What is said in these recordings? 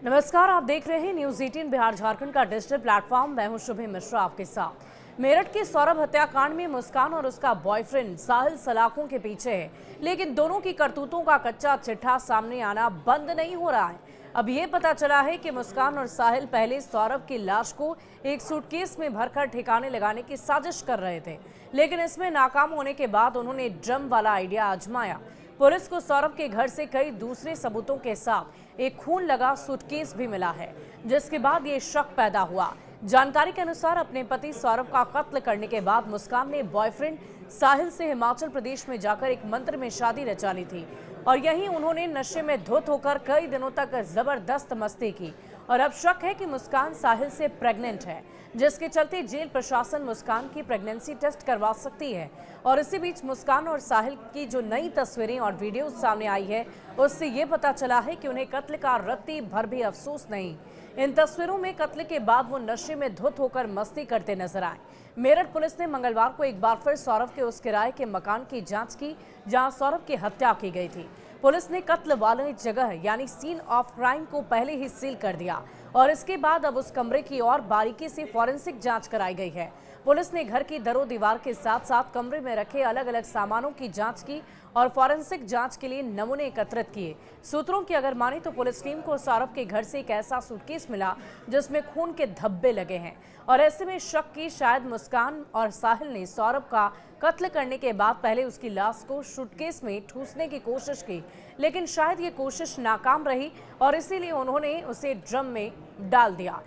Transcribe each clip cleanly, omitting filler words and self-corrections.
नमस्कार, आप देख रहे हैं न्यूज 18 बिहार झारखंड का डिजिटल प्लेटफॉर्म। मैं हूं शुभम मिश्रा आपके साथ। मेरठ के सौरभ हत्याकांड में मुस्कान और उसका बॉयफ्रेंड साहिल सलाखों के पीछे है, लेकिन दोनों की करतूतों का कच्चा चिट्ठा सामने आना बंद नहीं हो रहा है। अब ये पता चला है कि मुस्कान और साहिल पहले सौरभ की लाश को एक सूटकेस में भरकर ठिकाने लगाने की साजिश कर रहे थे, लेकिन इसमें नाकाम होने के बाद उन्होंने ड्रम वाला आइडिया आजमाया। पुलिस को सौरभ के घर से कई दूसरे सबूतों के साथ एक खून लगा सूटकेस भी मिला है, जिसके बाद ये शक पैदा हुआ। जानकारी के अनुसार अपने पति सौरभ का कत्ल करने के बाद मुस्कान ने बॉयफ्रेंड साहिल से हिमाचल प्रदेश में जाकर एक मंदिर में शादी रचा ली थी और यहीं उन्होंने नशे में धुत होकर कई दिनों तक जबरदस्त मस्ती की। और अब शक है कि मुस्कान साहिल से प्रेग्नेंट है, जिसके चलते जेल प्रशासन मुस्कान की प्रेगनेंसी टेस्ट करवा सकती है। और इसी बीच मुस्कान और साहिल की जो नई तस्वीरें और वीडियो सामने आई है, उससे ये पता चला है कि उन्हें कत्ल का रत्ती भर भी अफसोस नहीं। इन तस्वीरों में कत्ल के बाद वो नशे में धुत होकर मस्ती करते नजर आए। मेरठ पुलिस ने मंगलवार को एक बार फिर सौरभ के उस किराए के मकान की जांच की जहां सौरभ की हत्या की गई थी। पुलिस ने कत्ल वाली जगह यानी सीन ऑफ क्राइम को पहले ही सील कर दिया और इसके बाद अब उस कमरे की और बारीकी से फॉरेंसिक जांच कराई गई है। पुलिस ने घर की दरों दीवार के साथ साथ कमरे में रखे अलग अलग सामानों की जांच की और फॉरेंसिक जांच के लिए नमूने एकत्रित किए। सूत्रों की अगर माने तो पुलिस टीम को सौरभ के घर से एक ऐसा सूटकेस मिला जिसमें खून के धब्बे लगे हैं और ऐसे में शक की शायद मुस्कान और साहिल ने सौरभ का कत्ल करने के बाद पहले उसकी लाश को सूटकेस में ठूसने की कोशिश की, लेकिन शायद ये कोशिश नाकाम रही और इसीलिए उन्होंने उसे ड्रम में डाल दिया,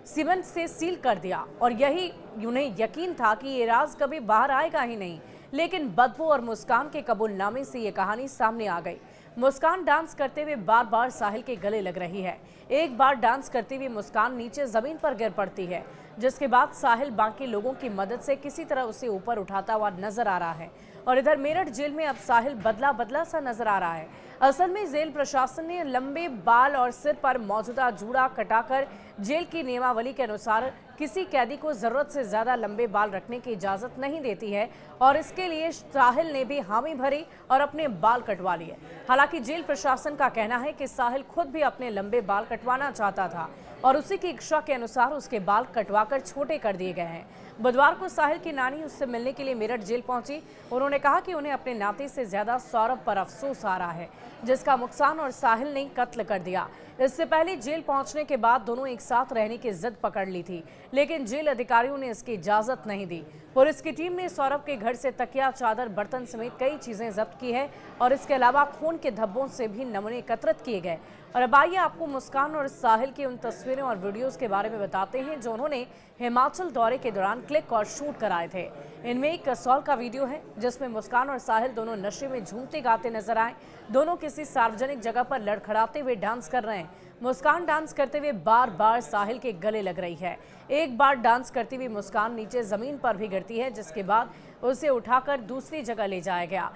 सीमेंट से सील कर दिया और यही उन्हें यकीन था कि ये राज कभी बाहर आएगा ही नहीं। लेकिन बदबू और मुस्कान के कबूलनामे से ये कहानी सामने आ गई। मुस्कान डांस करते हुए बार बार साहिल के गले लग रही है। एक बार डांस करते हुए मुस्कान नीचे जमीन पर गिर पड़ती है, जिसके बाद साहिल बाकी लोगों की मदद से किसी तरह उसे ऊपर उठाता हुआ नजर आ रहा है। और इधर मेरठ जेल में अब साहिल बदला बदला सा नजर आ रहा है। असल में जेल प्रशासन ने लंबे बाल और सिर पर मौजूदा जूड़ा कटाकर जेल की नियमावली के अनुसार किसी कैदी को जरूरत से ज्यादा लंबे बाल रखने की इजाजत नहीं देती है और इसके लिए साहिल ने भी हामी भरी और अपने बाल कटवा लिए। हालांकि जेल प्रशासन का कहना है कि साहिल खुद भी अपने लंबे बाल कटवाना चाहता था और उसी की इच्छा के अनुसार उसके बाल कटवाकर छोटे कर दिए गए हैं। बुधवार को साहिल की नानी उससे मिलने के लिए मेरठ जेल पहुंची। उन्होंने कहा कि उन्हें अपने नाते से ज्यादा सौरभ पर अफसोस आ रहा है, जिसका मुस्कान और साहिल ने कत्ल कर दिया। इससे पहले जेल पहुंचने के बाद दोनों एक साथ रहने की जिद पकड़ ली थी, लेकिन जेल अधिकारियों ने इसकी इजाजत नहीं दी। पुलिस की टीम ने सौरभ के घर से तकिया, चादर, बर्तन समेत कई चीजें जब्त की है और इसके अलावा खून के धब्बों से भी नमूने एकत्रित किए गए। और अब आइए आपको मुस्कान और साहिल की उन तस्वीरें और वीडियोस के बारे में बताते हैं जो उन्होंने हिमाचल दौरे के दौरान क्लिक और शूट कराए थे। इनमें एक कसौल का वीडियो है जिसमें मुस्कान और साहिल दोनों नशे में झूमते गाते नजर आए। दोनों किसी सार्वजनिक जगह पर लड़खड़ाते हुए डांस कर रहे हैं। मुस्कान डांस करते हुए बार बार साहिल के गले लग रही है। एक बार डांस करती हुई मुस्कान नीचे जमीन पर भी गिरती है, जिसके बाद उसे उठाकर दूसरी जगह ले जाया गया।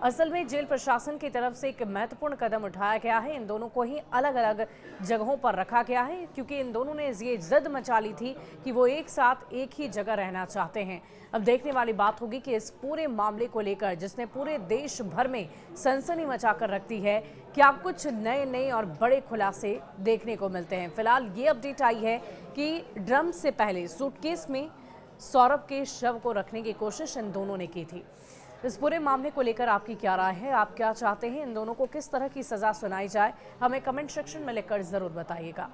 असल में जेल प्रशासन की तरफ से एक महत्वपूर्ण कदम उठाया गया है। इन दोनों को ही अलग अलग जगहों पर रखा गया है, क्योंकि इन दोनों ने ये जिद मचा ली थी कि वो एक साथ एक ही जगह रहना चाहते हैं। अब देखने वाली बात होगी कि इस पूरे मामले को लेकर, जिसने पूरे देश भर में सनसनी मचाकर रखती है, क्या कुछ नए नए और बड़े खुलासे देखने को मिलते हैं। फिलहाल ये अपडेट आई है कि ड्रम से पहले सूटकेस में सौरभ के शव को रखने की कोशिश इन दोनों ने की थी। इस पूरे मामले को लेकर आपकी क्या राय है? आप क्या चाहते हैं इन दोनों को किस तरह की सजा सुनाई जाए? हमें कमेंट सेक्शन में लिखकर जरूर बताइएगा।